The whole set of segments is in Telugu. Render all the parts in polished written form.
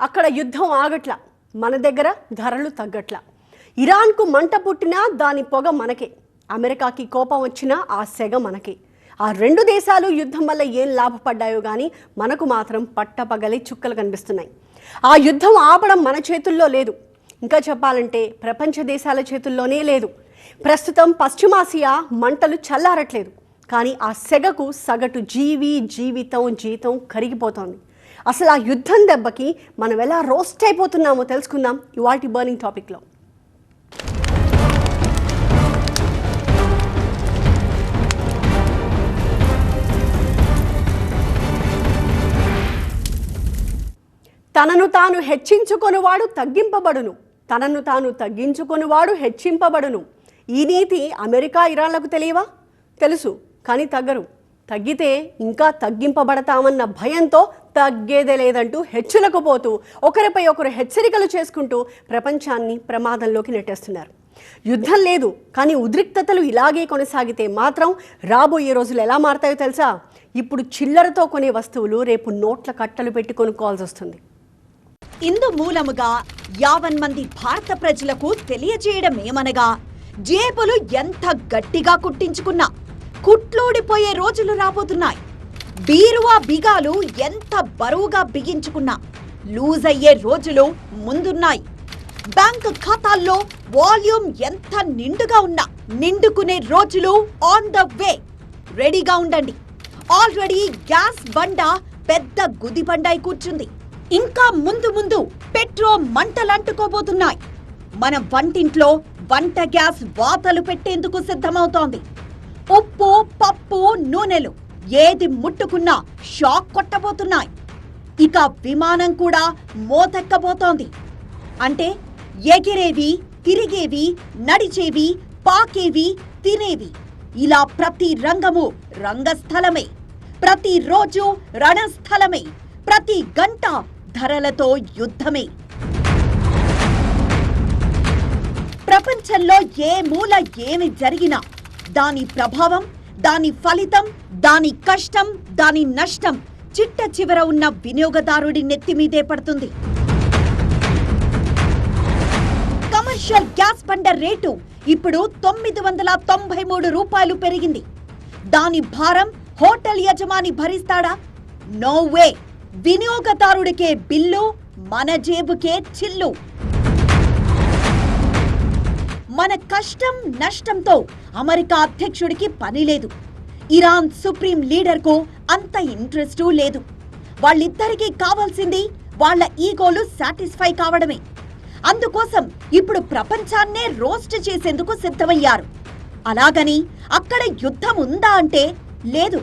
అక్కడ యుద్ధం ఆగట్ల, మన దగ్గర ధరలు తగ్గట్ల. ఇరాన్కు మంట పుట్టినా దాని పొగ మనకే, అమెరికాకి కోపం వచ్చినా ఆ సెగ మనకే. ఆ రెండు దేశాలు యుద్ధం వల్ల ఏం లాభపడ్డాయో కానీ మనకు మాత్రం పట్టపగలి చుక్కలు కనిపిస్తున్నాయి. ఆ యుద్ధం ఆపడం మన చేతుల్లో లేదు, ఇంకా చెప్పాలంటే ప్రపంచ దేశాల చేతుల్లోనే లేదు. ప్రస్తుతం పశ్చిమాసియా మంటలు చల్లారట్లేదు, కానీ ఆ సెగకు సగటు జీవితం కరిగిపోతోంది. అసలు ఆ యుద్ధం దెబ్బకి మనం ఎలా రోస్ట్ అయిపోతున్నామో తెలుసుకుందాం ఇవాల్టి బర్నింగ్ టాపిక్లో. తనను తాను హెచ్చించుకొనివాడు తగ్గింపబడును, తనను తాను తగ్గించుకొనివాడు హెచ్చింపబడును. ఈ నీతి అమెరికా ఇరాన్లకు తెలియవా? తెలుసు, కానీ తగ్గరు. తగ్గితే ఇంకా తగ్గింపబడతామన్న భయంతో తగ్గేదే లేదంటూ హెచ్చులకు పోతూ ఒకరిపై ఒకరు హెచ్చరికలు చేసుకుంటూ ప్రపంచాన్ని ప్రమాదంలోకి నెట్టేస్తున్నారు. యుద్ధం లేదు, కానీ ఉద్రిక్తతలు ఇలాగే కొనసాగితే మాత్రం రాబోయే రోజులు ఎలా మారతాయో తెలుసా? ఇప్పుడు చిల్లరతో కొనే వస్తువులు రేపు నోట్ల కట్టలు పెట్టి కొనుక్కోవాల్సి వస్తుంది. ఇందు మూలముగా 50 మంది భారత ప్రజలకు తెలియజేయడం ఏమనగా, జేబులు ఎంత గట్టిగా కుట్టించుకున్నా కుట్లోడిపోయే రోజులు రాబోతున్నాయి. బీరువా బిగాలు ఎంత బరువుగా బిగించుకున్నా లూజ్ అయ్యే రోజులు ముందున్నాయి. బ్యాంకు ఖాతాల్లో వాల్యూమ్ ఎంత నిండుగా ఉన్నా నిండుకునే రోజులు ఆన్ ద వే. రెడీగా ఉండండి. ఆల్రెడీ గ్యాస్ బండ పెద్ద గుది బండై కూర్చుంది. ఇంకా ముందు పెట్రోల్ మంటలంటుకోబోతున్నాయి. మన వంటింట్లో వంట గ్యాస్ వాతలు పెట్టేందుకు సిద్ధమవుతోంది. ఉప్పు, పప్పు, నూనెలు ఏది ముట్టుకున్నా షాక్ కొట్టబోతున్నాయి. ఇక విమానం కూడా మోతెక్కబోతోంది. అంటే ఎగిరేవి, తిరిగేవి, నడిచేవి, పాకేవి, తినేవి, ఇలా ప్రతి రంగము రంగస్థలమే. ప్రతిరోజు రణస్థలమే. ప్రతి గంట ధరలతో యుద్ధమే. ప్రపంచంలో ఏ మూల ఏమి జరిగినా దాని ప్రభావం, దాని ఫలితం, దాని కష్టం, దాని నష్టం చిట్ట చివర ఉన్న వినియోగదారుడి నెత్తిమీదే పడుతుంది. కమర్షియల్ గ్యాస్ బండ రేటు ఇప్పుడు 993 రూపాయలు పెరిగింది. దాని భారం హోటల్ యజమాని భరిస్తాడా? No way. వినియోగదారుడికే బిల్లు, మన జేబుకే చిల్లు. మన కష్టం నష్టంతో అమెరికా అధ్యక్షుడికి పని లేదు. ఇరాన్ సుప్రీం లీడర్కు అంత ఇంట్రెస్టు లేదు. వాళ్ళిద్దరికీ కావాల్సింది వాళ్ళ ఈగోలు సాటిస్ఫై కావడమే. అందుకోసం ఇప్పుడు ప్రపంచాన్నే రోస్ట్ చేసేందుకు సిద్ధమయ్యారు. అలాగని అక్కడ యుద్ధం ఉందా అంటే లేదు.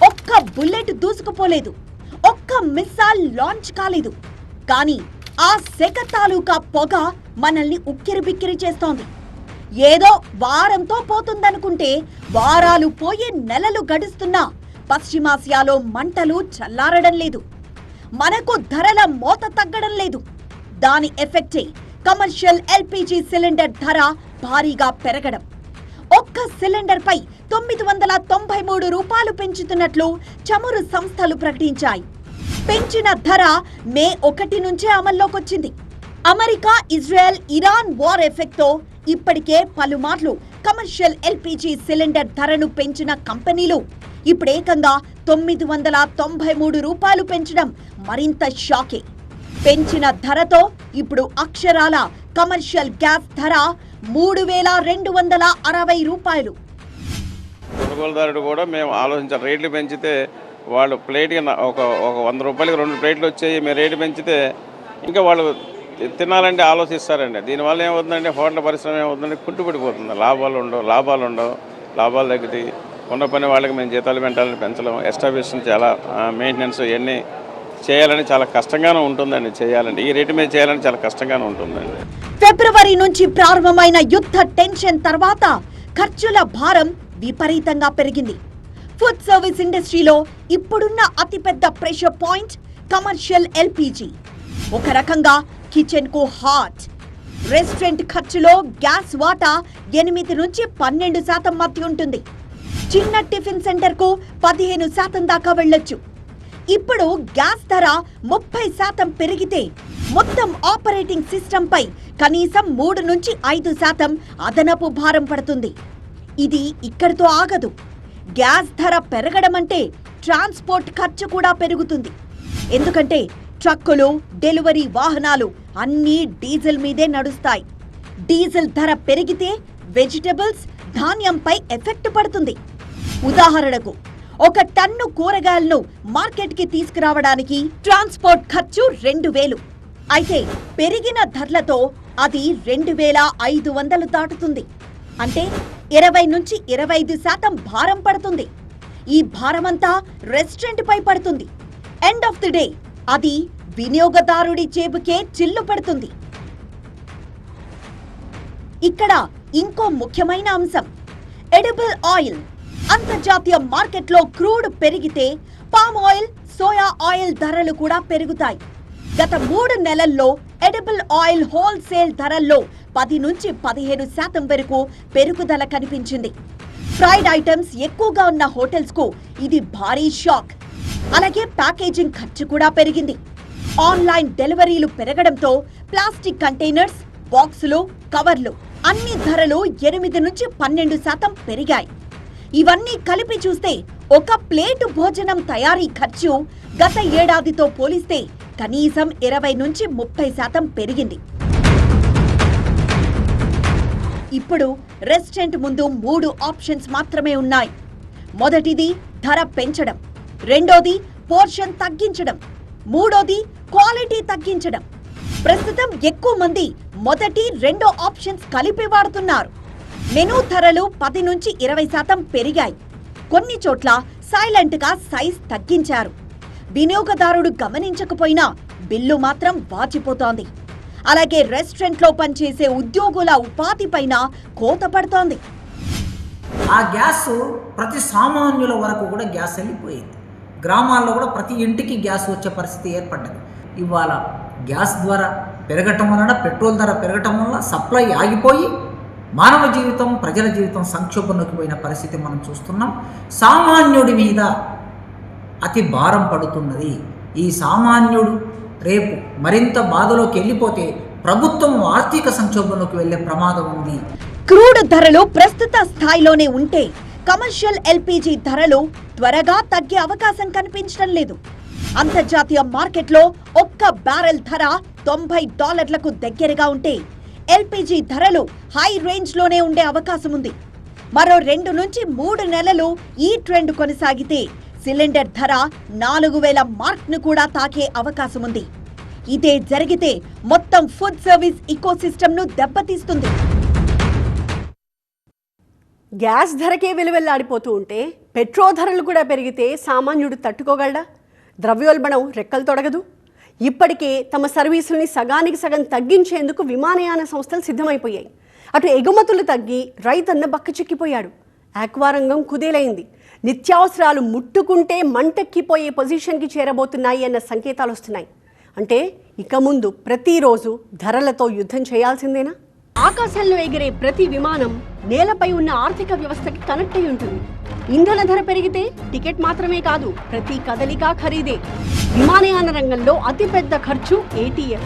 ఒక్క బుల్లెట్ దూసుకుపోలేదు, ఒక్క మిస్సైల్ లాంచ్ కాలేదు. కానీ ఆ సెగ తాలూకా పొగ మనల్ని ఉక్కిరిబిక్కిరి చేస్తోంది. ఏదో వారంతో పోతుందనుకుంటే వారాలు పోయి నెలలు గడుస్తున్నా పశ్చిమాసియాలో మంటలు చల్లారడం లేదు. మనకు ధరల మోత తగ్గడం లేదు. దాని ఎఫెక్టే కమర్షియల్ ఎల్పీజీ సిలిండర్ ధర భారీగా పెరగడం. ఒక్క సిలిండర్ పై 993 రూపాయలు పెంచుతున్నట్లు చమురు సంస్థలు ప్రకటించాయి. పెంచిన ధర మే 1 నుంచే అమల్లోకొచ్చింది. America, Israel, Iran war effect తో ఇప్పటికే పలుమార్లు కమర్షియల్ ఎల్పీజీ సిలిండర్ ధరను పెంచిన కంపెనీలు ఇప్పుడు ఏకంగా 993 రూపాయలు పెంచడం మరింత షాకే. పెంచిన ధరతో ఇప్పుడు అక్షరాల కమర్షియల్ గ్యాస్ ధర 3260 రూపాయలు. కొనుగోలుదారుడు కూడా మేము ఆలోచించాలి. రేట్లు పెంచితే వాళ్ళు ప్లేట్కి ఒక 100 రూపాయలకి 2 ప్లేట్లు వచ్చాయి, మేము రేటు పెంచితే ఇంకా వాళ్ళు తినాలంటే ఆలోచిస్తారండి. దీనివల్ల ఏమవుతుందంటే హోటల్ పరిశ్రమ ఏమవుతుందంటే కుంటుపడిపోతుంది. లాభాలు ఉండవు. లాభాలు తగ్గితే ఉన్న పని వాళ్ళకి మేము జీతాలు పెంచలేం. ఎస్టాబ్లిష్మెంట్ చాలా మెయింటెనెన్స్ ఇవన్నీ చేయాలని చాలా కష్టంగానే ఉంటుందండి. చేయాలంటే ఈ రేటు మీద చేయాలని చాలా కష్టంగానే ఉంటుందండి. ఫిబ్రవరి నుంచి ప్రారంభమైన యుద్ధ టెన్షన్ తర్వాత ఖర్చుల భారం విపరీతంగా పెరిగింది. ఫుడ్ సర్వీస్ ఇండస్ట్రీలో ఇప్పుడున్న అతిపెద్ద ప్రెషర్ పాయింట్ కమర్షియల్ ఎల్పీజీ. ఒక రకంగా కిచెన్ కు హాట్. రెస్టారెంట్ ఖర్చులో గ్యాస్ వాటా 8 నుంచి 12% మధ్య ఉంటుంది. చిన్న టిఫిన్ సెంటర్ కు 15% దాకా వెళ్ళొచ్చు. ఇప్పుడు గ్యాస్ ధర 30% పెరిగితే మొత్తం ఆపరేటింగ్ సిస్టమ్ పై కనీసం 3 నుంచి 5% అదనపు భారం పడుతుంది. ఇది ఇక్కడితో ఆగదు. గ్యాస్ ధర పెరగడం అంటే ట్రాన్స్పోర్ట్ ఖర్చు కూడా పెరుగుతుంది. ఎందుకంటే ట్రక్కులు, డెలివరీ వాహనాలు అన్నీ డీజిల్ మీదే నడుస్తాయి. డీజిల్ ధర పెరిగితే వెజిటబుల్స్, ధాన్యంపై ఎఫెక్ట్ పడుతుంది. ఉదాహరణకు ఒక టన్ను కూరగాయలను మార్కెట్కి తీసుకురావడానికి ట్రాన్స్పోర్ట్ ఖర్చు 2000. అయితే పెరిగిన ధరలతో అది 2500 దాటుతుంది. అంటే 20 నుంచి 25% భారం పడుతుంది. ఈ భారమంతా రెస్టారెంట్ పై పడుతుంది. ఎండ్ ఆఫ్ ది డే అది వినియోగదారుడి జేబుకే చిల్లు పడుతుంది. ఇక్కడ ఇంకో ముఖ్యమైన అంశం ఎడిబుల్ ఆయిల్. అంతర్జాతీయ మార్కెట్లో క్రూడ్ పెరిగితే పామ్ ఆయిల్, సోయా ఆయిల్ ధరలు కూడా పెరుగుతాయి. గత 3 నెలల్లో ఎడిబుల్ ఆయిల్ హోల్సేల్ ధరల్లో 10 నుంచి 15% వరకు పెరుగుదల కనిపించింది. ఫ్రైడ్ ఐటమ్స్ ఎక్కువగా ఉన్న హోటల్స్ కు ఇది భారీ షాక్. అలాగే ప్యాకేజింగ్ ఖర్చు కూడా పెరిగింది. ఆన్లైన్ డెలివరీలు పెరగడంతో ప్లాస్టిక్ కంటైనర్స్, బాక్సులు, కవర్లు అన్ని ధరలు 8 నుంచి 12% పెరిగాయి. ఇవన్నీ కలిపి చూస్తే ఒక ప్లేటు భోజనం తయారీ ఖర్చు గత ఏడాదితో పోలిస్తే కనీసం 20 నుంచి 30% పెరిగింది. ఇప్పుడు రెస్టారెంట్ ముందు 3 ఆప్షన్స్ మాత్రమే ఉన్నాయి. మొదటిది ధర పెంచడం, రెండోది పోర్షన్ తగ్గించడం, మూడోది క్వాలిటీ తగ్గించడం. ప్రస్తుతం ఎక్కువ మంది మొదటి, రెండో ఆప్షన్స్ కలిపి వాడుతున్నారు. మెనూ ధరలు 10 నుంచి 20% పెరిగాయి. కొన్ని చోట్ల సైలెంట్ గా సైజ్ తగ్గించారు. వినియోగదారుడు గమనించకపోయినా బిల్లు మాత్రం వాచిపోతోంది. అలాగే రెస్టారెంట్లో పనిచేసే ఉద్యోగుల ఉపాధి పైన కోత పడుతోంది. ఆ గ్యాస్ ప్రతి సామాన్యుల వరకు కూడా గ్యాస్ వెళ్ళిపోయింది. గ్రామాల్లో కూడా ప్రతి ఇంటికి గ్యాస్ వచ్చే పరిస్థితి ఏర్పడ్డది. ఇవాళ గ్యాస్ ధర పెరగటం వలన, పెట్రోల్ ధర పెరగటం వలన సప్లై ఆగిపోయి మానవ జీవితం, ప్రజల జీవితం సంక్షోభంలోకి పోయిన పరిస్థితి మనం చూస్తున్నాం. సామాన్యుడి మీద అతి భారం పడుతున్నది. ఈ సామాన్యుడు రేపు మరింత బాధలోకి వెళ్ళిపోతే ప్రభుత్వం ఆర్థిక సంక్షోభంలోకి వెళ్లే ప్రమాదం ఉంది. క్రూడ్ ధరలు ప్రస్తుత స్థాయిలోనే ఉంటే కమర్షియల్ ఎల్పీజీ ధరలు త్వరగా తగ్గే అవకాశం కనిపించడం లేదు. అంతర్జాతీయ మార్కెట్లో ఒక్క బ్యారెల్ ధర $90కు దగ్గరగా ఉంటే ఎల్పీజీ ధరలు హై రేంజ్ లోనే ఉండే అవకాశం ఉంది. మరో 2 నుంచి 3 నెలలు ఈ ట్రెండ్ కొనసాగితే సిలిండర్ ధర 4000 మార్క్ ను కూడా తాకే అవకాశం ఉంది. ఇదే జరిగితే మొత్తం ఫుడ్ సర్వీస్ ఇకోసిస్టమ్ ను దెబ్బతీస్తుంది. గ్యాస్ ధరకే విలువెల్లాడిపోతూ ఉంటే పెట్రోల్ ధరలు కూడా పెరిగితే సామాన్యుడు తట్టుకోగలడా? ద్రవ్యోల్బణం రెక్కలు తొడగదు. ఇప్పటికే తమ సర్వీసుల్ని సగానికి సగం తగ్గించేందుకు విమానయాన సంస్థలు సిద్ధమైపోయాయి. అటు ఎగుమతులు తగ్గి రైతన్న బక్కచిక్కిపోయాడు. ఆక్వారంగం కుదేలైంది. నిత్యావసరాలు ముట్టుకుంటే మంటెక్కిపోయే పొజిషన్కి చేరబోతున్నాయి అన్న సంకేతాలు వస్తున్నాయి. అంటే ఇక ముందు ప్రతిరోజు ధరలతో యుద్ధం చేయాల్సిందేనా? ఆకాశంలో ఎగిరే ప్రతి విమానం నేలపై ఉన్న ఆర్థిక వ్యవస్థకి కనెక్ట్ అయి ఉంటుంది. ఇంధన ధర పెరిగితే టికెట్ మాత్రమే కాదు, ప్రతి కదలిక ఖరీదే. విమానయాన రంగంలో అతిపెద్ద ఖర్చు ATF.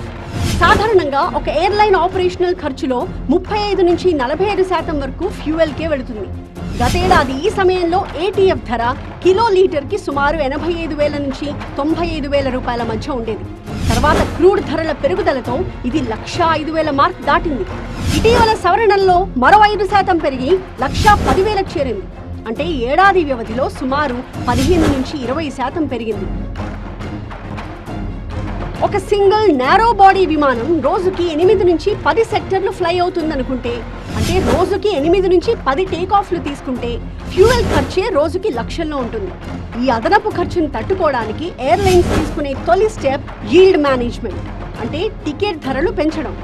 సాధారణంగా ఒక ఎయిర్లైన్ ఆపరేషనల్ ఖర్చులో 35 నుంచి 45% వరకు ఫ్యూయల్కే వెళుతుంది. గతేడాది ఈ సమయంలో ATF ధర కిలో లీటర్కి సుమారు 85,000 నుంచి 95,000 రూపాయల మధ్య ఉండేది. తర్వాత క్రూడ్ ధరల పెరుగుదలతో ఇది 105,000 మార్క్ దాటింది. ఇటీవల సవరణల్లో మరో 5% పెరిగి 110,000కు చేరింది. అంటే ఏడాది వ్యవధిలో సుమారు 15 నుంచి 20% పెరిగింది. ఒక సింగిల్ నారో బాడీ విమానం రోజుకి 8 నుంచి 10 సెక్టర్లు ఫ్లై అవుతుందనుకుంటే, అంటే రోజుకి 8 నుంచి 10 టేకాఫ్లు తీసుకుంటే ఫ్యూయల్ ఖర్చే రోజుకి లక్షల్లో ఉంటుంది. ఈ అదనపు ఖర్చును తట్టుకోవడానికి ఎయిర్లైన్స్ తీసుకునే తొలి స్టెప్ యీల్డ్ మేనేజ్మెంట్, అంటే టికెట్ ధరలు పెంచడం.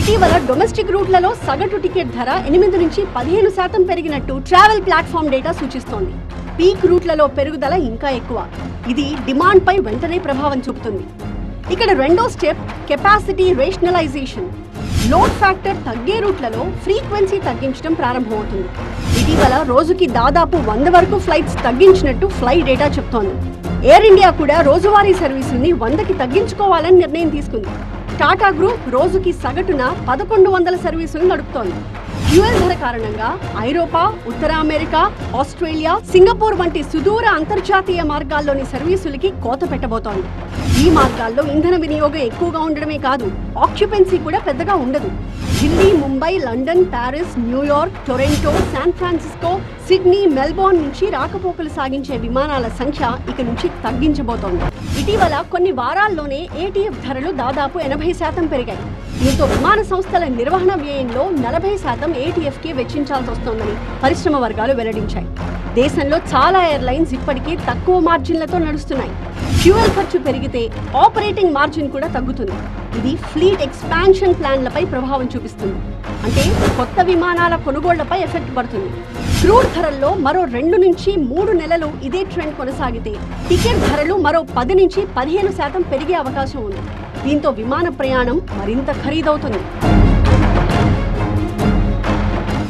ఇటీవల డొమెస్టిక్ రూట్లలో సగటు టికెట్ ధర 8 నుంచి 15% పెరిగినట్టు ట్రావెల్ ప్లాట్ఫామ్ డేటా సూచిస్తోంది. పీక్ రూట్లలో పెరుగుదల ఇంకా ఎక్కువ. ఇది డిమాండ్ పై వెంటనే ప్రభావం చూపుతుంది. ఇక్కడ రెండో step capacity rationalization. Load factor తగ్గే రూట్లలో ఫ్రీక్వెన్సీ తగ్గించడం ప్రారంభమవుతుంది. ఇటీవల రోజుకి దాదాపు 100 వరకు ఫ్లైట్స్ తగ్గించినట్టు ఫ్లై డేటా చెప్తోంది. ఎయిర్ ఇండియా కూడా రోజువారీ సర్వీసుల్ని 100కి తగ్గించుకోవాలని నిర్ణయం తీసుకుంది. టాటా గ్రూప్ రోజుకి సగటున 1100 సర్వీసులు నడుపుతోంది. ఫ్యూయల్ ధర కారణంగా ఐరోపా, ఉత్తర అమెరికా, ఆస్ట్రేలియా, సింగపూర్ వంటి సుదూర అంతర్జాతీయ మార్గాల్లోని సర్వీసులకి కోత పెట్టబోతోంది. ఈ మార్గాల్లో ఇంధన వినియోగం ఎక్కువగా ఉండడమే కాదు, ఆక్యుపెన్సీ కూడా పెద్దగా ఉండదు. Delhi, Mumbai, London, Paris, New York, Toronto, San Francisco, Sydney, Melbourne నుంచి రాకపోకలు సాగించే విమానాల సంఖ్య ఇక నుంచి తగ్గించబోతోంది. ఇటీవల కొన్ని వారాల్లోనే ఏటీఎఫ్ ధరలు దాదాపు 80% పెరిగాయి. దీంతో విమాన సంస్థల నిర్వహణ వ్యయంలో 40% ఏటీఎఫ్కి వెచ్చించాల్సి వస్తోందని పరిశ్రమ వర్గాలు వెల్లడించాయి. దేశంలో చాలా ఎయిర్లైన్స్ ఇప్పటికీ తక్కువ మార్జిన్లతో నడుస్తున్నాయి. ఫ్యూయల్ ఖర్చు పెరిగితే ఆపరేటింగ్ మార్జిన్ కూడా తగ్గుతుంది. ఇది ఫ్లీట్ ఎక్స్పాన్షన్ ప్లాన్లపై ప్రభావం చూపిస్తుంది. అంటే కొత్త విమానాల కొనుగోళ్లపై ఎఫెక్ట్ పడుతుంది. క్రూడ్ ధరల్లో మరో 2 నుంచి 3 నెలలు ఇదే ట్రెండ్ కొనసాగితే టికెట్ ధరలు మరో 10 నుంచి 15% పెరిగే అవకాశం ఉంది. దీంతో విమాన ప్రయాణం మరింత ఖరీదవుతుంది.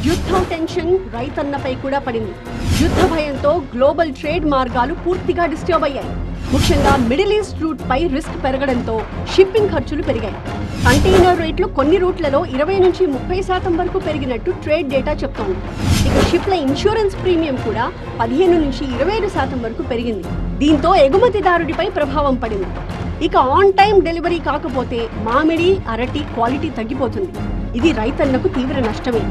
యుద్ధం టెన్షన్ రైతన్నపై కూడా పడింది. యుద్ధ భయంతో గ్లోబల్ ట్రేడ్ మార్గాలు పూర్తిగా డిస్టర్బ్ అయ్యాయి. ముఖ్యంగా మిడిల్ ఈస్ట్ రూట్ పై రిస్క్ పెరగడంతో షిప్పింగ్ ఖర్చులు పెరిగాయి. కంటైనర్ రేట్లు కొన్ని రూట్లలో 20 నుంచి 30% వరకు పెరిగినట్టు ట్రేడ్ డేటా చెప్తోంది. ఇక షిప్ల ఇన్సూరెన్స్ ప్రీమియం కూడా 15 నుంచి 25% వరకు పెరిగింది. దీంతో ఎగుమతిదారుడిపై ప్రభావం పడింది. ఇక ఆన్ టైం డెలివరీ కాకపోతే మామిడి, అరటి క్వాలిటీ తగ్గిపోతుంది. ఇది రైతన్నకు తీవ్ర నష్టమే.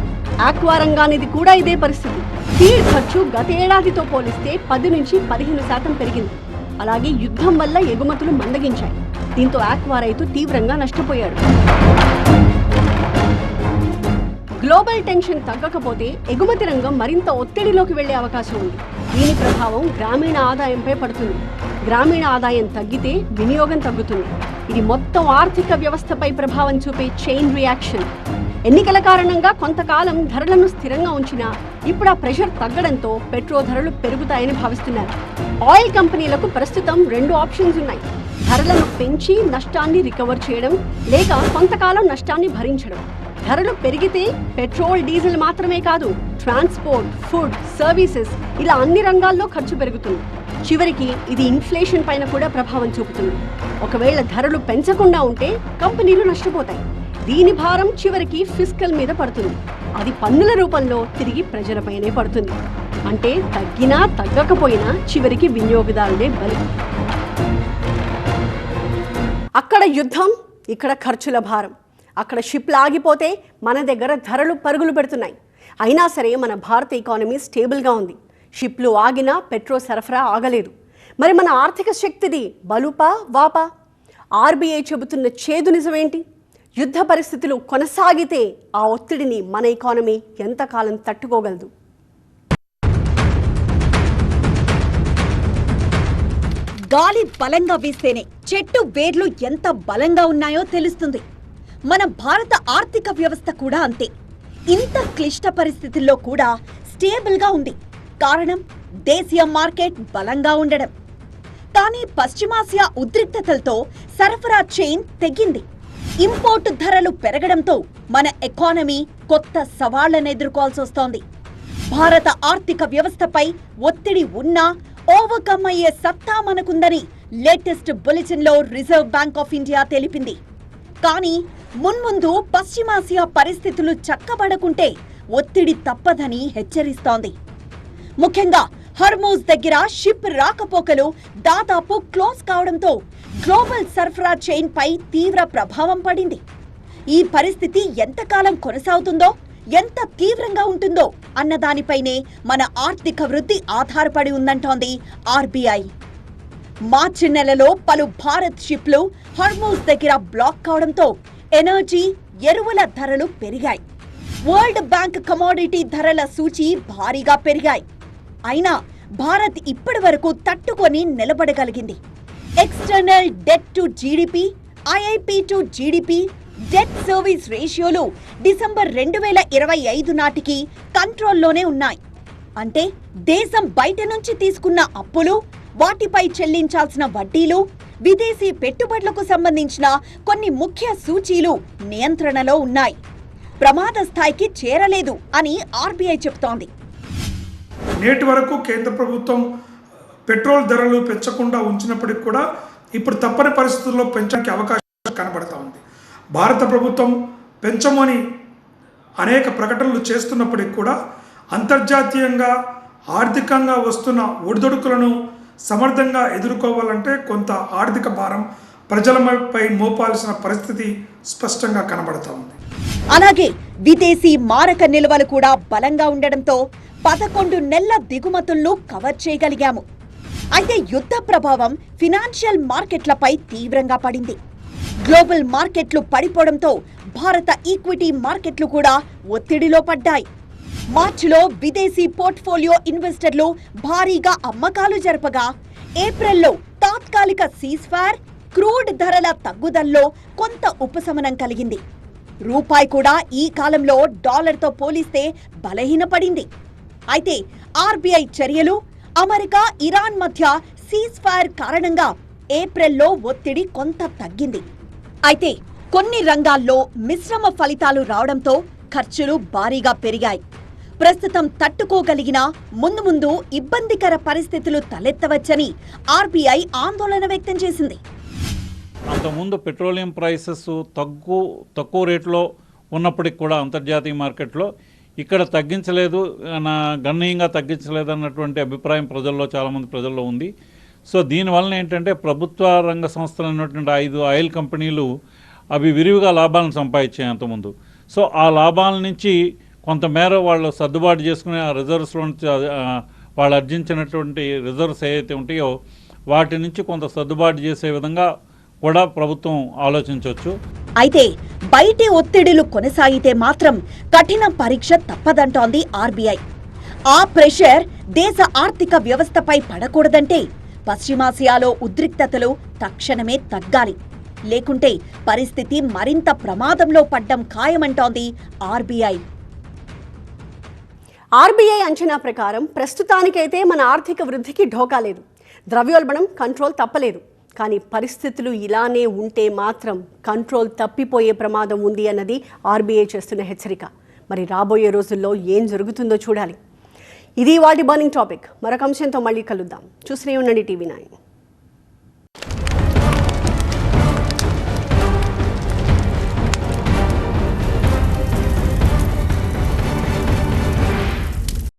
ఆక్వా రంగానిది కూడా ఇదే పరిస్థితి. ఫీడ్ ఖర్చు గత ఏడాదితో పోలిస్తే 10 నుంచి 15% పెరిగింది. అలాగే యుద్ధం వల్ల ఎగుమతులు మందగించాయి. దీంతో ఆక్వా రైతు తీవ్రంగా నష్టపోయాడు. గ్లోబల్ టెన్షన్ తగ్గకపోతే ఎగుమతి రంగం మరింత ఒత్తిడిలోకి వెళ్లే అవకాశం ఉంది. దీని ప్రభావం గ్రామీణ ఆదాయంపై పడుతుంది. గ్రామీణ ఆదాయం తగ్గితే వినియోగం తగ్గుతుంది. ఇది మొత్తం ఆర్థిక వ్యవస్థపై ప్రభావం చూపే చైన్ రియాక్షన్. ఎన్నికల కారణంగా కొంతకాలం ధరలను స్థిరంగా ఉంచినా ఇప్పుడు ఆ ప్రెషర్ తగ్గడంతో పెట్రోల్ ధరలు పెరుగుతాయని భావిస్తున్నారు. ఆయిల్ కంపెనీలకు ప్రస్తుతం 2 ఆప్షన్స్ ఉన్నాయి. ధరలను పెంచి నష్టాన్ని రికవర్ చేయడం, లేక కొంతకాలం నష్టాన్ని భరించడం. ధరలు పెరిగితే పెట్రోల్, డీజిల్ మాత్రమే కాదు, ట్రాన్స్పోర్ట్, ఫుడ్, సర్వీసెస్ ఇలా అన్ని రంగాల్లో ఖర్చు పెరుగుతుంది. చివరికి ఇది ఇన్ఫ్లేషన్ పైన కూడా ప్రభావం చూపుతుంది. ఒకవేళ ధరలు పెంచకుండా ఉంటే కంపెనీలు నష్టపోతాయి. దీని భారం చివరికి ఫిస్కల్ మీద పడుతుంది. అది పన్నుల రూపంలో తిరిగి ప్రజలపైనే పడుతుంది. అంటే తగ్గినా తగ్గకపోయినా చివరికి వినియోగదారుడే బలి. అక్కడ యుద్ధం, ఇక్కడ ఖర్చుల భారం. అక్కడ షిప్లు ఆగిపోతే మన దగ్గర ధరలు పరుగులు పెడుతున్నాయి. అయినా సరే మన భారత ఎకానమీ స్టేబుల్గా ఉంది. షిప్లు ఆగినా పెట్రోల్ సరఫరా ఆగలేదు. మరి మన ఆర్థిక శక్తిది బలుపా వాపా? ఆర్బీఐ చెబుతున్న చేదు నిజమేంటి? యుద్ధ పరిస్థితులు కొనసాగితే ఆ ఒత్తిడిని మన ఎకానమీ ఎంతకాలం తట్టుకోగలదు? గాలి బలంగా వీస్తేనే చెట్టు వేర్లు ఎంత బలంగా ఉన్నాయో తెలుస్తుంది. మన భారత ఆర్థిక వ్యవస్థ కూడా అంతే. ఇంత క్లిష్ట పరిస్థితుల్లో కూడా స్టేబుల్గా ఉంది. కారణం దేశీయ మార్కెట్ బలంగా ఉండడం. కానీ పశ్చిమాసియా ఉద్రిక్తతలతో సరఫరా చైన్ తెగింది. ఇంపోర్టు ధరలు పెరగడంతో మన ఎకానమీ కొత్త సవాళ్లను ఎదుర్కోవాల్సి వస్తోంది. భారత ఆర్థిక వ్యవస్థపై ఒత్తిడి ఉన్నా ఓవర్కమ్ అయ్యే సత్తా మనకుందని లేటెస్ట్ బులెటిన్లో రిజర్వ్ బ్యాంక్ ఆఫ్ ఇండియా తెలిపింది. కానీ మున్ముందు పశ్చిమాసియా పరిస్థితులు చక్కబడకుంటే ఒత్తిడి తప్పదని హెచ్చరిస్తోంది. ముఖ్యంగా హర్మూజ్ దగ్గర షిప్ రాకపోకలు దాదాపు క్లోజ్ కావడంతో గ్లోబల్ సరఫరా చైన్ పై తీవ్ర ప్రభావం పడింది. ఈ పరిస్థితి ఎంతకాలం కొనసాగుతుందో, ఎంత తీవ్రంగా ఉంటుందో అన్న దానిపైనే మన ఆర్థిక వృద్ధి ఆధారపడి ఉందంటోంది ఆర్బీఐ. మార్చి నెలలో పలు భారత్ షిప్లు హర్మూజ్ దగ్గర బ్లాక్ కావడంతో ఎనర్జీ, ఎరువుల ధరలు పెరిగాయి. వరల్డ్ బ్యాంక్ కమోడిటీ ధరల సూచి భారీగా పెరిగాయి. అయినా భారత్ ఇప్పటి వరకు తట్టుకొని నిలబడగలిగింది. External debt to GDP, IIP to GDP, debt service రేషియోలు డిసెంబర్ 2025 నాటికి కంట్రోల్లోనే ఉన్నాయి. అంటే దేశం బయట నుంచి తీసుకున్న అప్పులు, వాటిపై చెల్లించాల్సిన వడ్డీలు, విదేశీ పెట్టుబడులకు సంబంధించిన కొన్ని ముఖ్య సూచీలు నియంత్రణలో ఉన్నాయి. ప్రమాద స్థాయికి చేరలేదు అని ఆర్బీఐ చెబుతోంది. నేటి వరకు కేంద్ర ప్రభుత్వం పెట్రోల్ ధరలు పెంచకుండా ఉంచినప్పటికి కూడా ఇప్పుడు తప్పని పరిస్థితుల్లో పెంచడానికి అవకాశం కనబడతా ఉంది. భారత ప్రభుత్వం పెంచమని అనేక ప్రకటనలు చేస్తున్నప్పటికి కూడా అంతర్జాతీయంగా ఆర్థికంగా వస్తున్న ఒడిదొడుకులను సమర్థంగా ఎదుర్కోవాలంటే కొంత ఆర్థిక భారం ప్రజలపై మోపాల్సిన పరిస్థితి స్పష్టంగా కనబడతా ఉంది. అలాగే విదేశీ మారక నిల్వలు కూడా బలంగా ఉండడంతో 11 నెలల దిగుమతులను కవర్ చేయగలిగాము. అయితే యుద్ధ ప్రభావం ఫినాన్షియల్ మార్కెట్లపై తీవ్రంగా పడింది. గ్లోబల్ మార్కెట్లు పడిపోవడంతో భారత ఈక్విటీ మార్కెట్లు కూడా ఒత్తిడిలో పడ్డాయి. మార్చిలో విదేశీ పోర్ట్ఫోలియో ఇన్వెస్టర్లు భారీగా అమ్మకాలు జరపగా ఏప్రిల్లో తాత్కాలిక సీజ్ఫైర్, క్రూడ్ ధరల తగ్గుదలలో కొంత ఉపశమనం కలిగింది. రూపాయి కూడా ఈ కాలంలో డాలర్తో పోలిస్తే బలహీనపడింది. అయితే ఆర్బీఐ చర్యలు, అమెరికా, ఇరాన్ మధ్య సీజ్ఫైర్ కారణంగా ఏప్రిల్లో ఒత్తిడి కొంత తగ్గింది. అయితే కొన్ని రంగాల్లో మిశ్రమ ఫలితాలు రావడంతో ఖర్చులు భారీగా పెరిగాయి. ప్రస్తుతం తట్టుకోగలిగిన ముందు ముందు ఇబ్బందికర పరిస్థితులు తలెత్తవచ్చని ఆర్బీఐ ఆందోళన వ్యక్తం చేసింది. అంతకుముందు పెట్రోలియం ప్రైసెస్ తక్కువ రేట్లో ఉన్నప్పటికి కూడా అంతర్జాతీయ మార్కెట్లో ఇక్కడ తగ్గించలేదు, గణనీయంగా తగ్గించలేదు అన్నటువంటి అభిప్రాయం చాలామంది ప్రజల్లో ఉంది. సో దీనివలన ఏంటంటే ప్రభుత్వ రంగ సంస్థలు అన్నటువంటి 5 ఆయిల్ కంపెనీలు అవి విరివిగా లాభాలను సంపాదించాయి అంతకుముందు. సో ఆ లాభాల నుంచి కొంతమేర వాళ్ళు సర్దుబాటు చేసుకునే ఆ రిజర్వ్స్లో నుంచి వాళ్ళు ఆర్జించినటువంటి రిజర్వ్స్ ఏవైతే ఉంటాయో వాటి నుంచి కొంత సర్దుబాటు చేసే విధంగా కూడా ప్రభుత్వం ఆలోచించవచ్చు. అయితే బయటి ఒత్తిడిలు కొనసాగితే మాత్రం కఠిన పరీక్ష తప్పదంటోంది ఆర్బీఐ. ఆ ప్రెషర్ దేశ ఆర్థిక వ్యవస్థపై పడకూడదంటే పశ్చిమాసియాలో ఉద్రిక్తతలు తక్షణమే తగ్గాలి. లేకుంటే పరిస్థితి మరింత ప్రమాదంలో పడ్డం ఖాయమంటోంది ఆర్బీఐ. ఆర్బీఐ అంచనా ప్రకారం ప్రస్తుతానికైతే మన ఆర్థిక వృద్ధికి ఢోకా లేదు, ద్రవ్యోల్బణం కంట్రోల్ తప్పలేదు. కానీ పరిస్థితులు ఇలానే ఉంటే మాత్రం కంట్రోల్ తప్పిపోయే ప్రమాదం ఉంది అన్నది ఆర్బీఐ చేస్తున్న హెచ్చరిక. మరి రాబోయే రోజుల్లో ఏం జరుగుతుందో చూడాలి. ఇది వాటి బర్నింగ్ టాపిక్. మరొక అంశంతో మళ్ళీ కలుద్దాం. చూస్తూనే ఉండండి TV9.